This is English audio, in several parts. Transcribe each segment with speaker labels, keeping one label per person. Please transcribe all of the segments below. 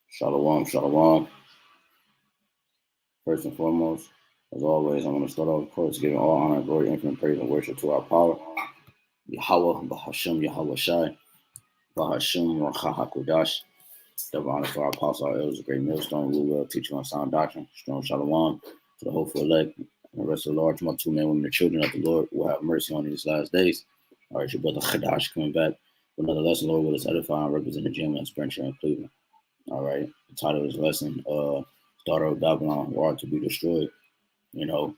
Speaker 1: Shalom, shalom. First and foremost, as always, I'm going to start off, of course, giving all honor, glory, infinite praise, and worship to our power. YAHAWAH, BAHASHAM, YAHAWASHI, BAHASHAM, Rawchaa, HAQADASH. Double honor to our apostle, our elders, a great millstone, rule well, teaching on sound doctrine. Strong shalom to the hopeful elect, and the rest of the large multitude, men, women, and children of the Lord will have mercy on these last days. All right, your brother HAQADASH coming back with another lesson. Lord will us edify and represent the gym and Spencer and Cleveland. All right, the title of this lesson, Daughter of Babylon, War to be Destroyed. I'm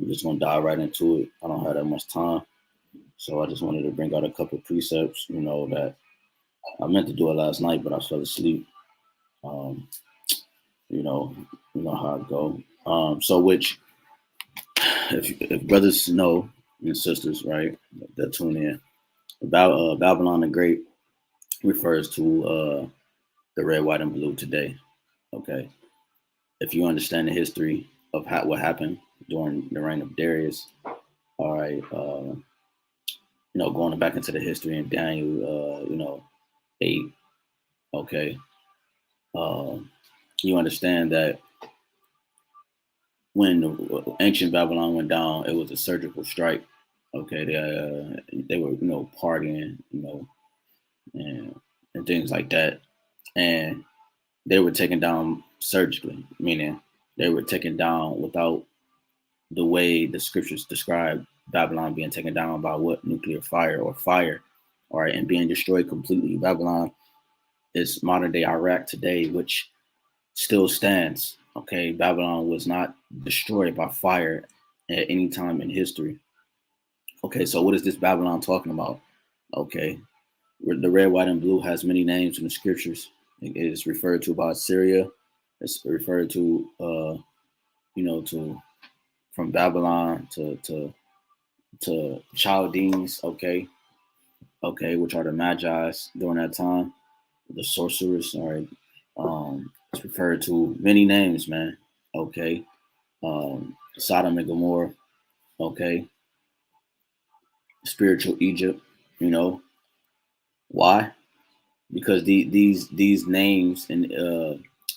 Speaker 1: just gonna dive right into it. I don't have that much time, so I just wanted to bring out a couple of precepts. That I meant to do it last night, but I fell asleep. Um, you know how it go. So which, if brothers know and sisters, right, that tune in, about Babylon the Great refers to the red, white, and blue today. Okay, if you understand the history of what happened during the reign of Darius, all right, going back into the history in Daniel, 8, okay, you understand that when the ancient Babylon went down, it was a surgical strike. Okay, they were partying, and things like that, and they were taken down surgically, meaning they were taken down without the way the scriptures describe Babylon being taken down by what? Nuclear fire or fire, all right, and being destroyed completely. Babylon is modern day Iraq today, which still stands. Okay, Babylon was not destroyed by fire at any time in history. Okay, so what is this Babylon talking about? Okay, the red, white, and blue has many names in the scriptures. It is referred to by Syria. It's referred to, to from Babylon to Chaldeans. Okay, which are the Magi's during that time, the sorcerers. All right, it's referred to many names, man. Okay, Sodom and Gomorrah. Okay, spiritual Egypt. Why? Because these names and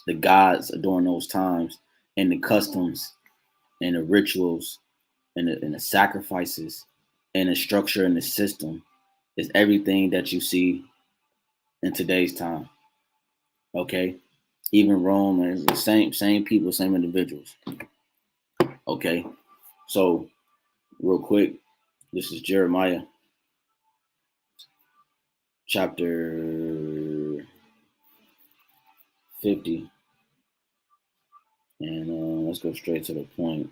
Speaker 1: the gods during those times and the customs and the rituals and the sacrifices and the structure and the system is everything that you see in today's time. Okay, even Rome is the same people, same individuals. Okay, so real quick, this is Jeremiah chapter 50, and let's go straight to the point.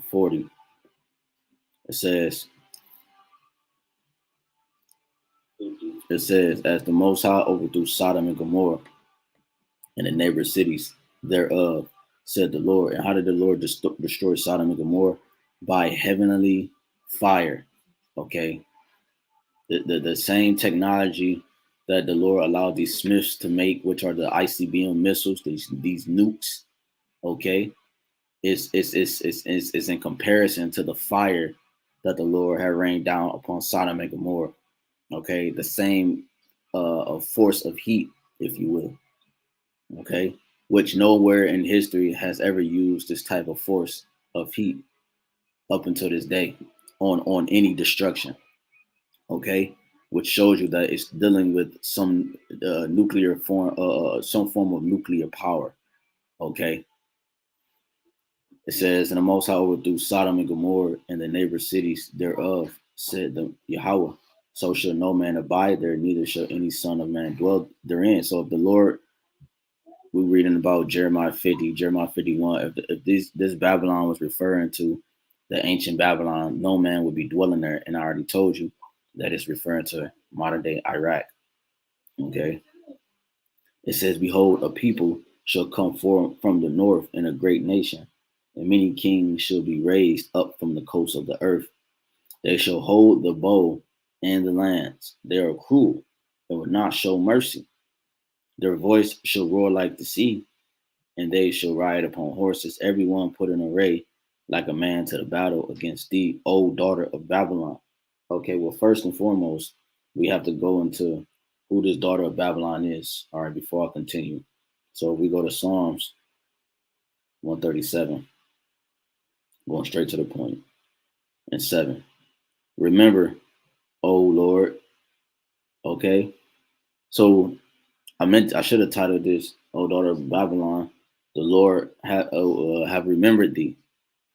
Speaker 1: 40, it says, as the Most High overthrew Sodom and Gomorrah and the neighbor cities thereof, said the Lord. And how did the Lord destroy Sodom and Gomorrah? By heavenly fire. Okay, the same technology that the Lord allowed these Smiths to make, which are the ICBM missiles, these nukes. Okay, it's in comparison to the fire that the Lord had rained down upon Sodom and Gomorrah. Okay, the same force of heat, if you will. Okay, which nowhere in history has ever used this type of force of heat up until this day on any destruction. Okay, which shows you that it's dealing with some nuclear form, some form of nuclear power. Okay, it says, and the Most High overthrew Sodom and Gomorrah and the neighbor cities thereof, said the Yahweh. So shall no man abide there, neither shall any son of man dwell therein. So if the Lord, we're reading about Jeremiah 50, Jeremiah 51, if this Babylon was referring to the ancient Babylon, no man would be dwelling there. And I already told you that it's referring to modern day Iraq. Okay. It says, behold, a people shall come forth from the north, and a great nation, and many kings shall be raised up from the coasts of the earth. They shall hold the bow and the lance. They are cruel and will not show mercy. Their voice shall roar like the sea, and they shall ride upon horses, every one put in array, like a man to the battle against thee, O daughter of Babylon. Okay, well, first and foremost, we have to go into who this daughter of Babylon is. All right, before I continue. So if we go to Psalms 137, going straight to the point, and 7. Remember, O Lord. Okay, so I should have titled this, O daughter of Babylon, the Lord have remembered thee.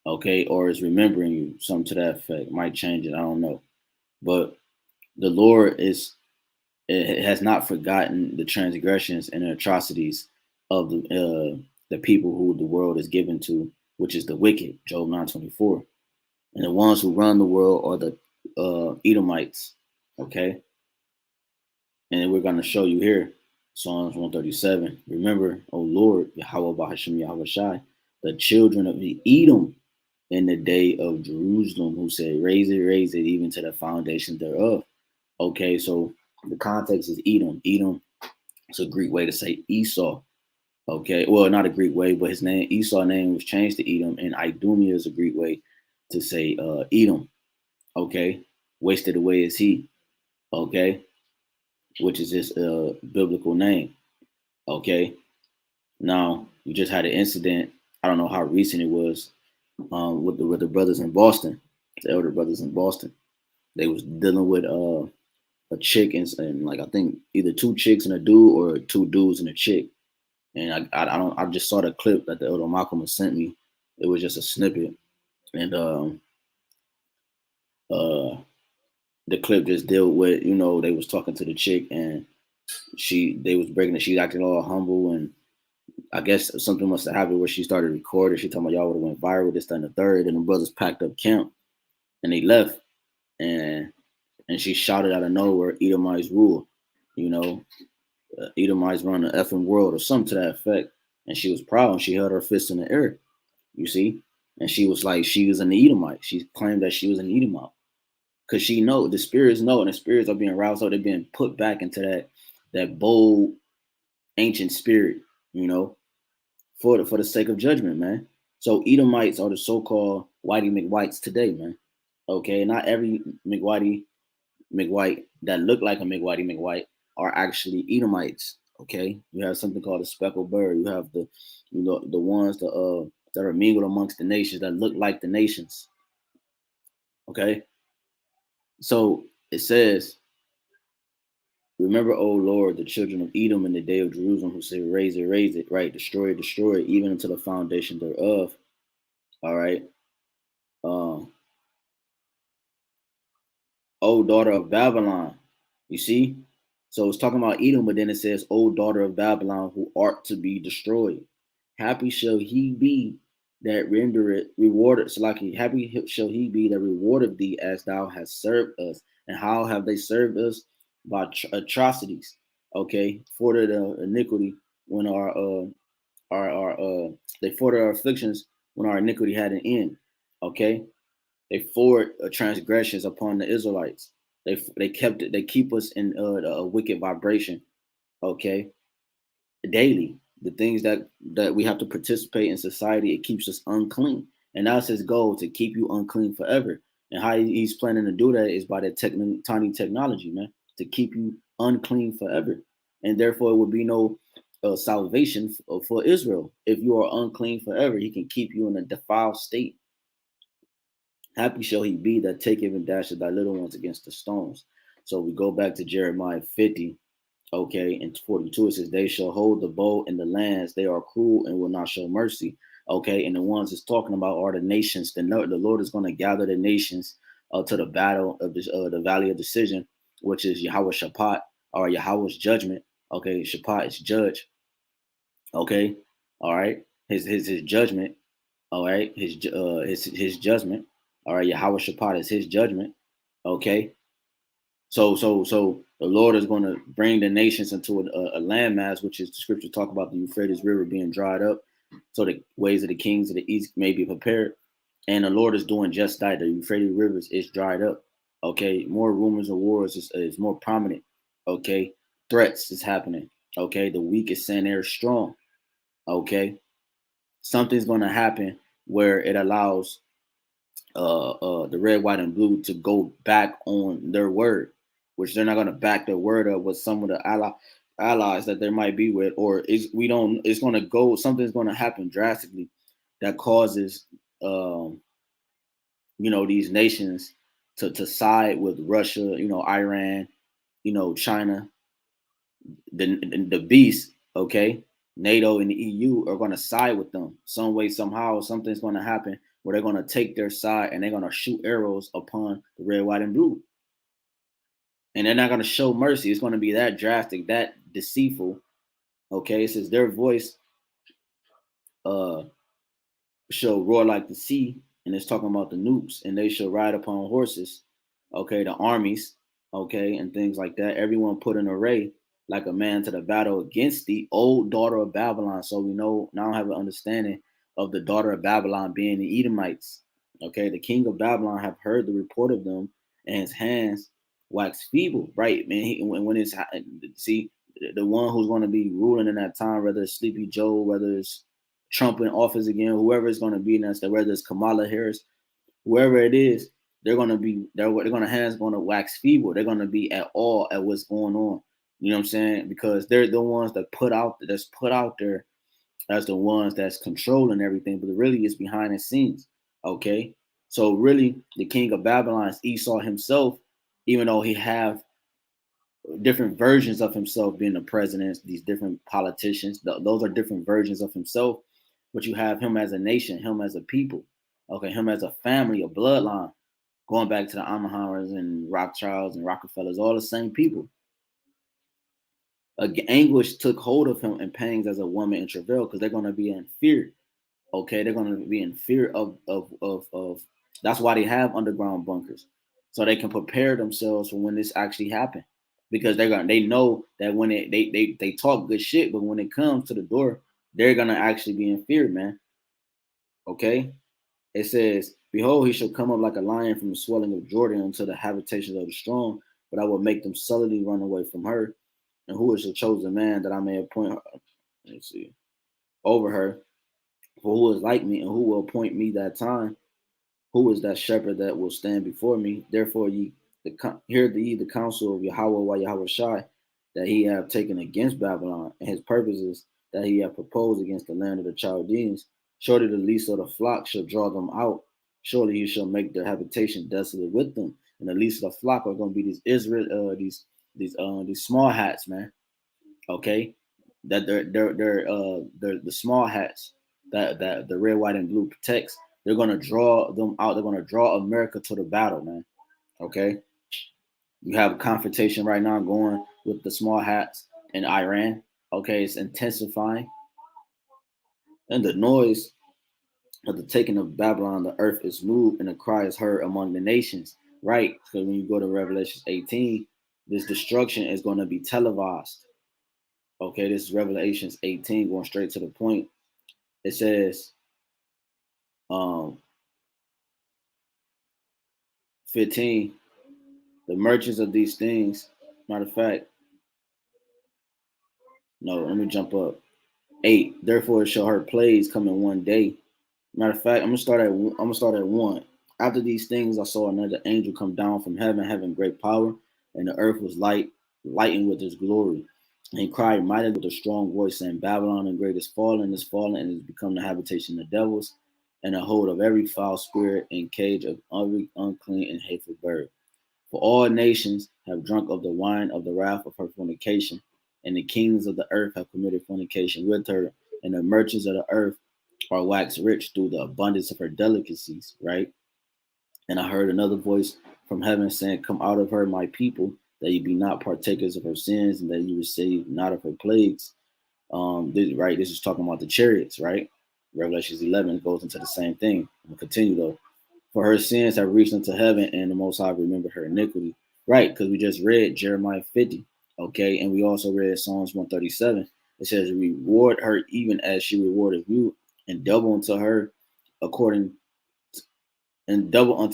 Speaker 1: Okay, or is remembering you, something to that effect. Might change it, I don't know. But the Lord it has not forgotten the transgressions and the atrocities of the people who the world is given to, which is the wicked, Job 9:24. And the ones who run the world are the Edomites. Okay, and we're going to show you here, Psalms 137. Remember, O Lord, Yahawah BAHASHAM YAHAWASHI, the children of the Edom in the day of Jerusalem, who said, raise it, even to the foundation thereof. Okay, so the context is Edom. Edom is a Greek way to say Esau. Okay, well, not a Greek way, but his name, Esau's name was changed to Edom, and Idumea is a Greek way to say Edom. Okay, wasted away is he. Okay, which is his biblical name. Okay, now you just had an incident. I don't know how recent it was with the brothers in Boston, the elder brothers in Boston. They was dealing with a chick and like I think either two chicks and a dude or two dudes and a chick. And I just saw the clip that the elder Malcolm sent me. It was just a snippet, and uh the clip just dealt with, they was talking to the chick and they was breaking it. She acting all humble, and I guess something must have happened where she started recording. She talking about y'all would have went viral, this, that, and the third, and the brothers packed up camp and they left, and she shouted out of nowhere, Edomites rule, Edomites run the effing world or something to that effect. And she was proud and she held her fist in the air, you see? And she was like, she was an Edomite. She claimed that she was an Edomite. Because she know, the spirits know, and the spirits are being roused up. They're being put back into that bold, ancient spirit, for the sake of judgment, man. So Edomites are the so-called Whitey McWhites today, man. Okay, not every McWhite that look like a McWhite are actually Edomites. Okay, you have something called a speckled bird. You have the ones that are mingled amongst the nations that look like the nations. Okay, so it says, remember, O Lord, the children of Edom in the day of Jerusalem, who said, raise it, right? Destroy it, even unto the foundation thereof. All right. O daughter of Babylon. You see? So it's talking about Edom, but then it says, O daughter of Babylon, who art to be destroyed. Happy shall he be that rewarded. So like happy shall he be that rewarded thee as thou hast served us. And how have they served us? By atrocities. Okay, for the iniquity when they furthered our afflictions when our iniquity had an end. Okay, they forward transgressions upon the Israelites. They kept it. They keep us in a wicked vibration. Okay, daily. The things that we have to participate in society, it keeps us unclean, and that's his goal, to keep you unclean forever. And how he's planning to do that is by the tiny technology, man, to keep you unclean forever. And therefore, it would be no salvation for Israel if you are unclean forever. He can keep you in a defiled state. Happy shall he be that taketh and dashes thy little ones against the stones. So we go back to Jeremiah 50, okay, and 42. It says, they shall hold the bow in the lands. They are cruel and will not show mercy. Okay, and the ones it's talking about are the nations. The Lord is going to gather the nations to the battle of the valley of decision, which is Yahweh Shaphat, or Yahweh's judgment. Okay, Shaphat is judge. Okay, all right, his judgment. All right, his judgment. All right, Yahweh Shaphat is his judgment. Okay, so the Lord is going to bring the nations into a landmass, which is the scripture talk about the Euphrates River being dried up, so the ways of the kings of the east may be prepared. And the Lord is doing just that. The Euphrates Rivers is dried up. Okay, more rumors of wars is more prominent. Okay, threats is happening. Okay, the weak is saying they're strong. Okay, something's going to happen where it allows the red, white, and blue to go back on their word, which they're not going to back their word up with some of the allies that there might be with, or it's going to go, something's going to happen drastically that causes these nations to side with Russia, Iran, China, the beast, okay? NATO and the EU are going to side with them some way, somehow. Something's going to happen where they're going to take their side and they're going to shoot arrows upon the red, white, and blue. And they're not going to show mercy. It's going to be that drastic, that deceitful. Okay, it says their voice uh shall roar like the sea, and it's talking about the nukes, and they shall ride upon horses, okay, the armies, okay, and things like that. Everyone put in array like a man to the battle against the old daughter of Babylon. So we know now have an understanding of the daughter of Babylon being the Edomites. Okay, the king of Babylon have heard the report of them, and his hands wax feeble. Right, man. When it's see the one who's going to be ruling in that time, whether it's Sleepy Joe, whether it's Trump in office again, whoever it's going to be next, whether it's Kamala Harris, whoever it is, they're going to hands going to wax feeble. They're going to be at all at what's going on. You know what I'm saying? Because they're the ones that put out there as the ones that's controlling everything, but really it's behind the scenes. Okay, so really the king of Babylon is Esau himself, even though he have different versions of himself being the president, these different politicians. Those are different versions of himself, but you have him as a nation, him as a people, okay, him as a family, a bloodline, going back to the Amahans and Rothschilds and Rockefellers, all the same people. Anguish took hold of him and pangs as a woman in travail, because they're going to be in fear. Okay, they're going to be in fear of. That's why they have underground bunkers, so they can prepare themselves for when this actually happens. Because they know that when they talk good shit, but when it comes to the door, they're gonna actually be in fear, man. Okay, it says, "Behold, he shall come up like a lion from the swelling of Jordan unto the habitations of the strong, but I will make them sullenly run away from her. And who is the chosen man that I may appoint her? Let's see, over her. For who is like me, and who will appoint me that time? Who is that shepherd that will stand before me? Therefore, hear the counsel of Yahawah YAHAWASHI, that he have taken against Babylon, and his purposes that he have proposed against the land of the Chaldeans. Surely the least of the flock shall draw them out. Surely he shall make their habitation desolate with them. And the least of the flock are going to be these these small hats, man. Okay, that they're the small hats that the red, white, and blue protects. They're gonna draw them out. They're gonna draw America to the battle, man. Okay, you have a confrontation right now going with the small hats in Iran. Okay, it's intensifying, and the noise of the taking of Babylon, the earth is moved, and the cry is heard among the nations. Right, because when you go to Revelation 18, this destruction is going to be televised. Okay, this is Revelations 18, going straight to the point. It says, 15, the merchants of these things. Matter of fact, no, let me jump up. 8. Therefore, it shall her plagues come in one day. Matter of fact, I'm gonna start at 1. After these things, I saw another angel come down from heaven, having great power, and the earth was lightened with his glory. And he cried mightily with a strong voice, saying, Babylon the great is fallen, and is become the habitation of devils, and the hold of every foul spirit, and cage of every unclean and hateful bird. For all nations have drunk of the wine of the wrath of her fornication, and the kings of the earth have committed fornication with her, and the merchants of the earth are waxed rich through the abundance of her delicacies, right? And I heard another voice from heaven saying, Come out of her, my people, that you be not partakers of her sins, and that you receive not of her plagues. This is talking about the chariots, right? Revelations 11 goes into the same thing. We'll continue though. For her sins have reached unto heaven, and the Most High remembered her iniquity. Right, because we just read Jeremiah 50, okay? And we also read Psalms 137. It says, Reward her even as she rewarded you, and double unto her according double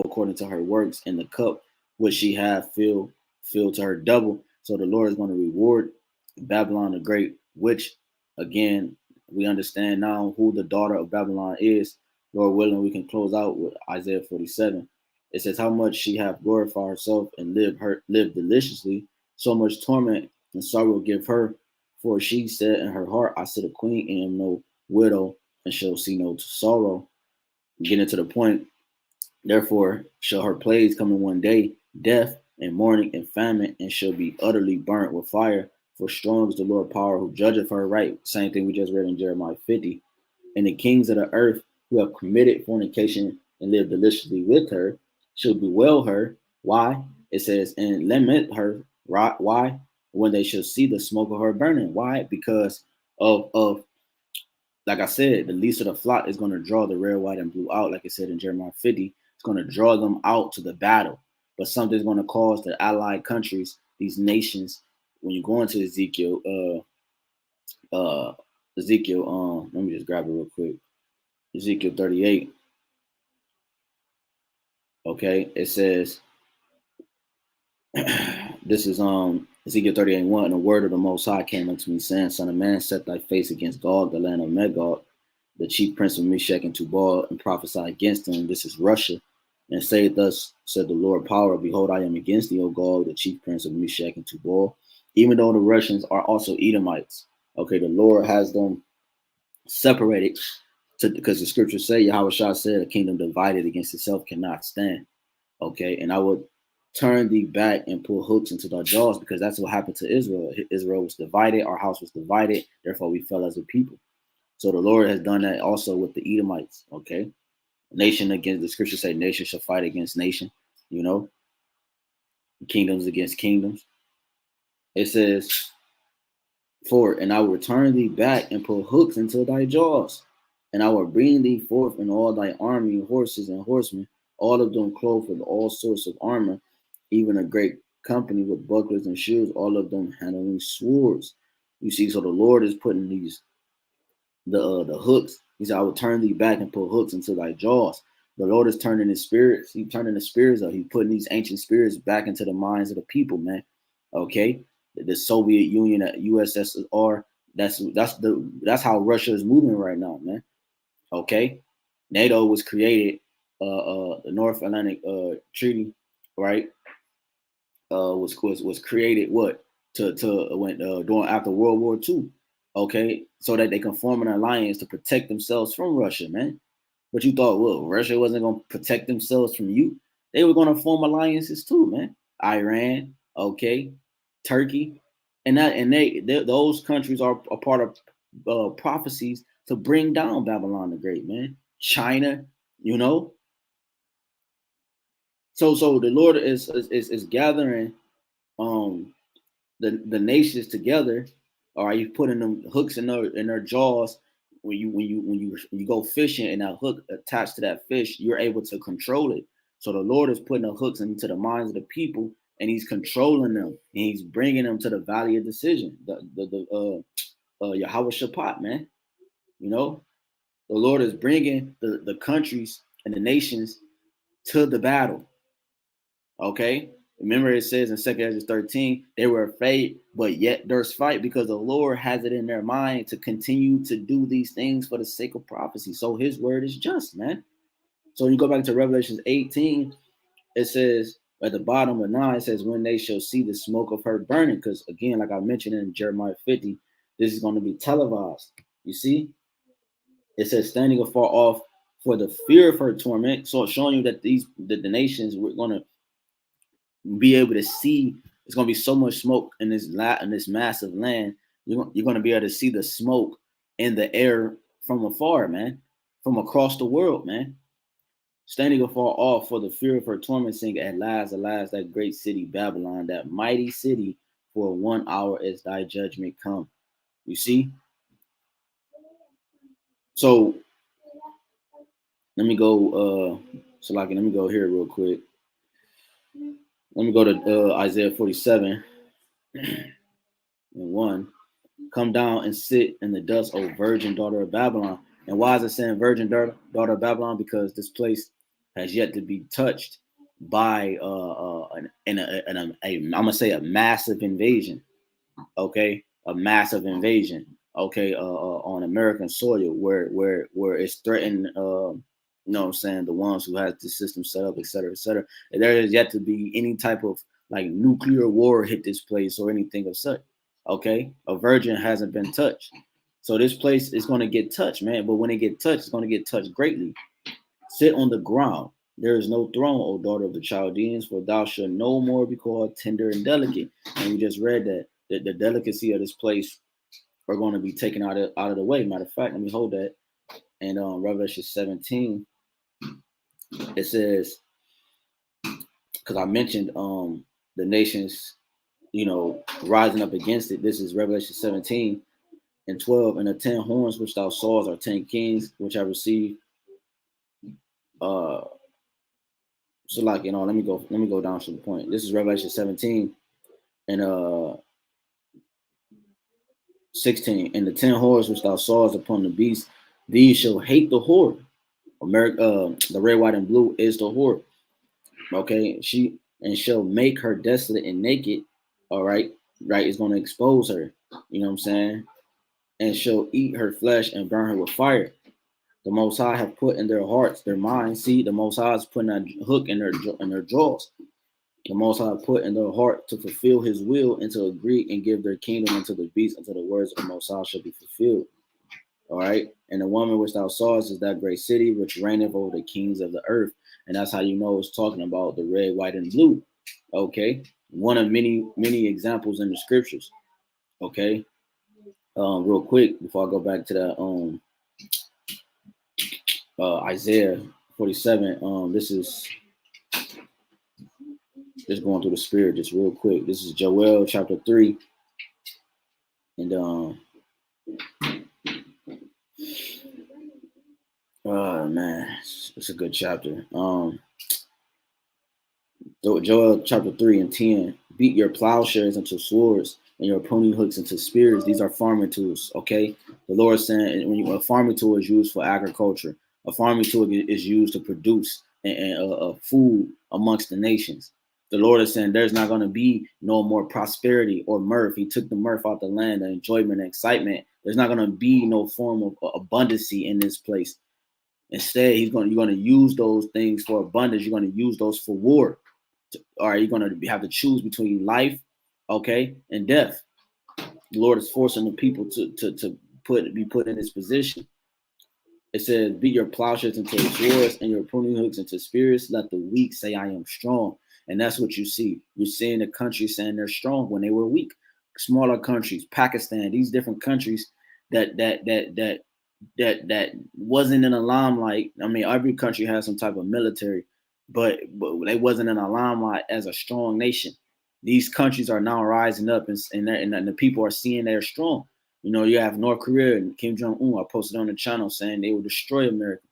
Speaker 1: according to her works, in the cup which she hath filled to her double. So the Lord is going to reward Babylon the Great, which again we understand now who the daughter of Babylon is. Lord willing, we can close out with Isaiah 47. It says, how much she hath glorified herself and lived deliciously, so much torment and sorrow give her. For she said in her heart, I sit a queen and am no widow, and shall see no sorrow. Getting to the point, therefore shall her plagues come in one day, death and mourning and famine, and shall be utterly burnt with fire. For strong is the Lord power who judgeth her right. Same thing we just read in Jeremiah 50. And the kings of the earth who have committed fornication and lived deliciously with her shall bewail her. Why? It says, and lament her. Right? Why? When they shall see the smoke of her burning. Why? Because of like I said, the least of the flock is going to draw the red, white, and blue out. Like I said in Jeremiah 50, it's going to draw them out to the battle. But something's going to cause the allied countries, these nations, when you go into Ezekiel, let me just grab it real quick. Ezekiel 38. Okay, it says, this is Ezekiel 38:1. And the word of the Most High came unto me, saying, Son of man, set thy face against Gog, the land of Magog, the chief prince of Meshach and Tubal, and prophesy against him. This is Russia. And say, thus said the Lord power, behold, I am against thee, O Gog, the chief prince of Meshach and Tubal, even though the Russians are also Edomites. Okay, the Lord has them separated, because the scriptures say, Yahawashi said, a kingdom divided against itself cannot stand. Okay, and I would turn thee back and pull hooks into thy jaws, because that's what happened to Israel. Israel was divided, our house was divided, therefore we fell as a people. So the Lord has done that also with the Edomites. Okay, nation against, the scriptures say nation shall fight against nation, you know, kingdoms against kingdoms. It says, and I will turn thee back and put hooks into thy jaws, and I will bring thee forth in all thy army, horses and horsemen, all of them clothed with all sorts of armor, even a great company with bucklers and shields, all of them handling swords. You see, so the Lord is putting the hooks. He said, I will turn thee back and put hooks into thy jaws. The Lord is turning his spirits. He's turning the spirits up. He's putting these ancient spirits back into the minds of the people, man. Okay, the Soviet Union, USSR. That's how Russia is moving right now, man. Okay, NATO was created, the North Atlantic Treaty, right? Was created what to when during after World War II. Okay, so that they can form an alliance to protect themselves from Russia, man. But you thought, well, Russia wasn't going to protect themselves from you. They were going to form alliances too, man. Iran, okay, Turkey, and those countries are a part of prophecies to bring down Babylon the Great, man. China, you know. So the Lord is gathering the nations together. All right, you putting them hooks in their jaws. When you go fishing and that hook attached to that fish, you're able to control it. So the Lord is putting the hooks into the minds of the people, and He's controlling them, and He's bringing them to the valley of decision, the Yahweh Shabbat, man. You know, the Lord is bringing the countries and the nations to the battle. Okay. Remember, it says in 2 Ezra 13, they were afraid, but yet there's fight, because the Lord has it in their mind to continue to do these things for the sake of prophecy. So his word is just, man. So when you go back to Revelation 18, it says at the bottom of 9, it says, when they shall see the smoke of her burning. Because again, like I mentioned in Jeremiah 50, this is going to be televised. You see, it says, standing afar off for the fear of her torment. So it's showing you that the nations were going to be able to see. It's going to be so much smoke in this massive land. You're going to be able to see the smoke in the air from afar, man, from across the world, man. Standing afar off for the fear of her torment, saying, alas, that great city Babylon, that mighty city, for 1 hour as thy judgment come. You see? So let me go, let me go here real quick. Let me go to Isaiah 47 and 1. Come down and sit in the dust, O virgin daughter of Babylon. And why is it saying virgin daughter of Babylon? Because this place has yet to be touched by I'm gonna say a massive invasion. Okay, a massive invasion. Okay, on American soil, where it's threatened. You know what I'm saying? The ones who has the system set up, et cetera, et cetera. And there is yet to be any type of like nuclear war hit this place or anything of such. Okay, a virgin hasn't been touched, so this place is going to get touched, man. But when it get touched, it's going to get touched greatly. Sit on the ground. There is no throne, O daughter of the Chaldeans, for thou shalt no more be called tender and delicate. And we just read that the delicacy of this place are going to be taken out of the way. Matter of fact, let me hold that. And Revelation 17, it says, because I mentioned the nations, rising up against it. This is Revelation 17 and 12. And the 10 horns which thou sawest are 10 kings which have received. So like, let me go down to the point. This is Revelation 17 and 16. And the 10 horns which thou sawest upon the beast, these shall hate the whore. The red, white, and blue is the whore. Okay, she and shall make her desolate and naked. All right, it's going to expose her. You know what I'm saying? And shall eat her flesh and burn her with fire. The Most High have put in their hearts, their minds. See, the Most High is putting a hook in their jaws. The Most High put in their heart to fulfill His will and to agree and give their kingdom unto the beast until the words of the Most High shall be fulfilled. All right, and the woman which thou sawest is that great city which reigneth over the kings of the earth. And that's how you know it's talking about the red, white, and blue. Okay, one of many examples in the scriptures. Okay, real quick before I go back to that Isaiah 47. This is just going through the spirit just real quick. This is Joel chapter 3, and man, it's a good chapter. Joel chapter 3 and 10. Beat your plowshares into swords and your pruning hooks into spears. These are farming tools. Okay, the Lord is saying when a farming tool is used for agriculture, a farming tool is used to produce food amongst the nations. The Lord is saying there's not going to be no more prosperity or mirth. He took the mirth out the land, the enjoyment, the excitement. There's not going to be no form of abundancy in this place. Instead, you're going to use those things for abundance. You're going to use those for war. All right, you're going to have to choose between life, okay, and death. The Lord is forcing the people to be put in this position. It says, beat your plowshares into swords and your pruning hooks into spears. Let the weak say, I am strong. And that's what you see. You're seeing the countries saying they're strong when they were weak. Smaller countries, Pakistan, these different countries that wasn't in the limelight. I mean, every country has some type of military, but they wasn't in the limelight as a strong nation. These countries are now rising up, and the people are seeing they're strong. You have North Korea and Kim Jong-un. I posted on the channel saying they will destroy America.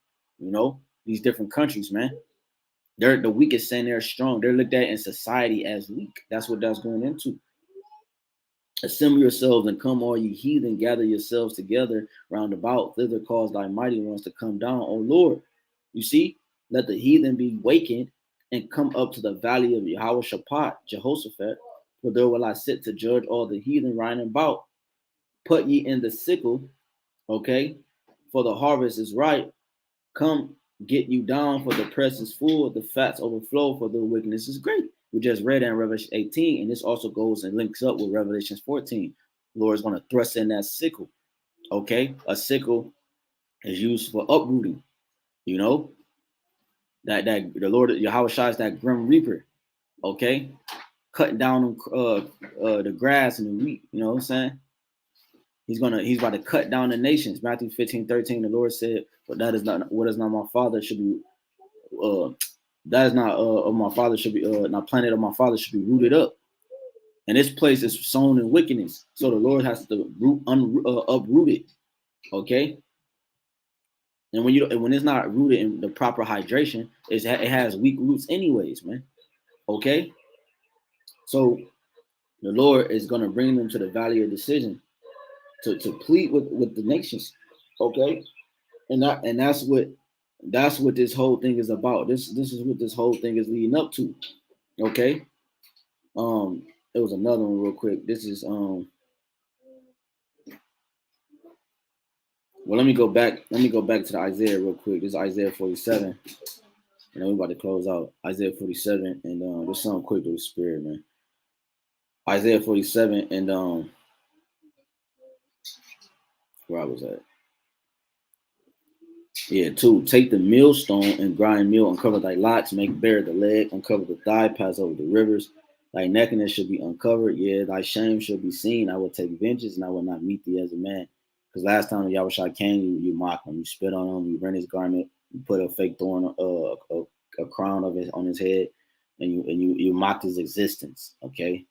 Speaker 1: These different countries, man. They're the weakest saying they're strong. They're looked at in society as weak. That's what that's going into. Assemble yourselves and come, all ye heathen, gather yourselves together round about. Thither cause thy mighty ones to come down, O Lord. You see, let the heathen be wakened and come up to the valley of Yahawah Jehoshaphat, for there will I sit to judge all the heathen round about. Put ye in the sickle, okay, for the harvest is ripe. Come, get you down, for the press is full, the fats overflow, for the wickedness is great. We just read in Revelation 18, and this also goes and links up with Revelation 14. The Lord is going to thrust in that sickle. Okay, a sickle is used for uprooting. That the Lord Yahawashi is that grim reaper. Okay, cutting down the grass and the wheat. You know what I'm saying? He's about to cut down the nations. Matthew 15:13. The Lord said, "But that is not what is not my father should be. That is not of my father should be. Not planted of my father should be rooted up." And this place is sown in wickedness, so the Lord has to uproot it. Okay. And when it's not rooted in the proper hydration, it has weak roots anyways, man. Okay. So the Lord is going to bring them to the valley of decision to plead with the nations. Okay. And that's what this whole thing is about. This is what this whole thing is leading up to. Okay. There was another one real quick. This is Well, let me go back. Let me go back to the Isaiah real quick. This is Isaiah 47. And then we're about to close out Isaiah 47, and just something quick to the spirit, man. Isaiah 47, and where I was at. Yeah, 2. Take the millstone and grind meal, uncover thy lots, make bare the leg, uncover the thigh, pass over the rivers. Thy nakedness should be uncovered, yeah, thy shame shall be seen. I will take vengeance, and I will not meet thee as a man. Because last time Yahushua came, you mocked him, you spit on him, you rent his garment, you put a fake thorn, a crown of it on his head, and you mocked his existence. Okay,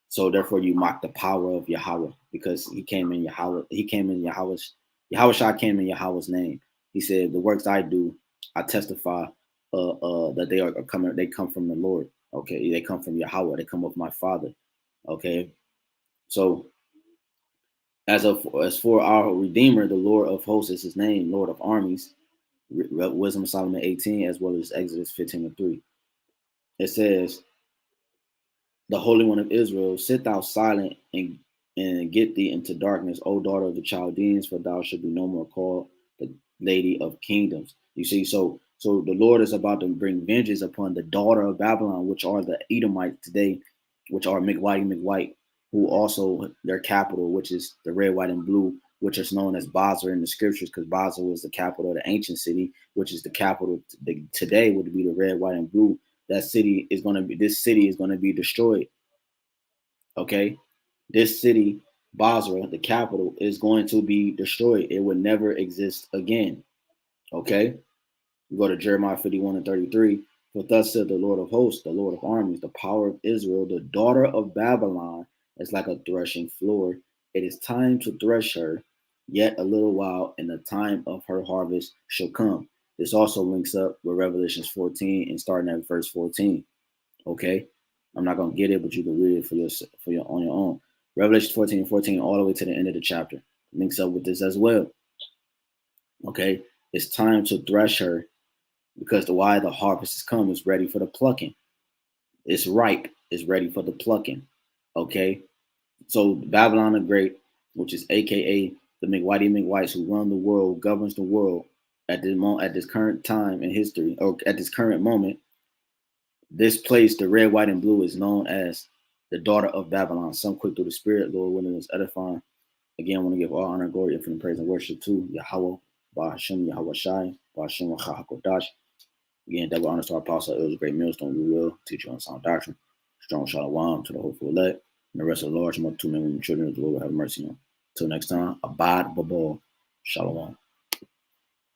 Speaker 1: so therefore you mock the power of Yahweh, because he came in Yahweh. He came in Yahweh's. Yahushua came in Yahweh's name. He said, "The works I do, I testify that they are coming. They come from the Lord. Okay, they come from Yahweh. They come of my Father. Okay, so as for our Redeemer, the Lord of hosts is his name, Lord of armies. Wisdom of Solomon 18, as well as Exodus 15:3. It says, the Holy One of Israel, sit thou silent and get thee into darkness, O daughter of the Chaldeans, for thou shalt be no more called the Lady of Kingdoms. You see, so the Lord is about to bring vengeance upon the daughter of Babylon, which are the Edomites today, which are McWhite, who also their capital, which is the red, white, and blue, which is known as Basra in the scriptures, because Basra was the capital of the ancient city, which is the capital today would be the red, white, and blue. This city is going to be destroyed. Okay, this city, Basra, the capital, is going to be destroyed. It would never exist again. Okay, you go to Jeremiah 51:33. For thus said the Lord of hosts, the Lord of armies, the power of Israel, the daughter of Babylon is like a threshing floor. It is time to thresh her, yet a little while, and the time of her harvest shall come. This also links up with Revelations 14 and starting at verse 14. Okay, I'm not gonna get it, but you can read it for your on your own. Revelation 14:14, all the way to the end of the chapter, links up with this as well. Okay, it's time to thresh her, because the harvest has come, is ready for the plucking. It's ripe, it's ready for the plucking. Okay, so Babylon the Great, which is AKA the McWhites who run the world, governs the world at this current time in history, or at this current moment. This place, the red, white, and blue, is known as the daughter of Babylon. Some quick through the spirit, Lord willing, is edifying. Again, I want to give all honor, glory, infinite praise, and worship to Yahawah, BAHASHAM, YAHAWASHI, BAHASHAM, HAQADASH. Again, double honors to our apostle. It was a great millstone. We will teach you on sound doctrine. Strong shalom to the hopeful elect, and the rest of the large multitude men, women, children of the Lord will have mercy on. Until next time, abide babal. Shalom.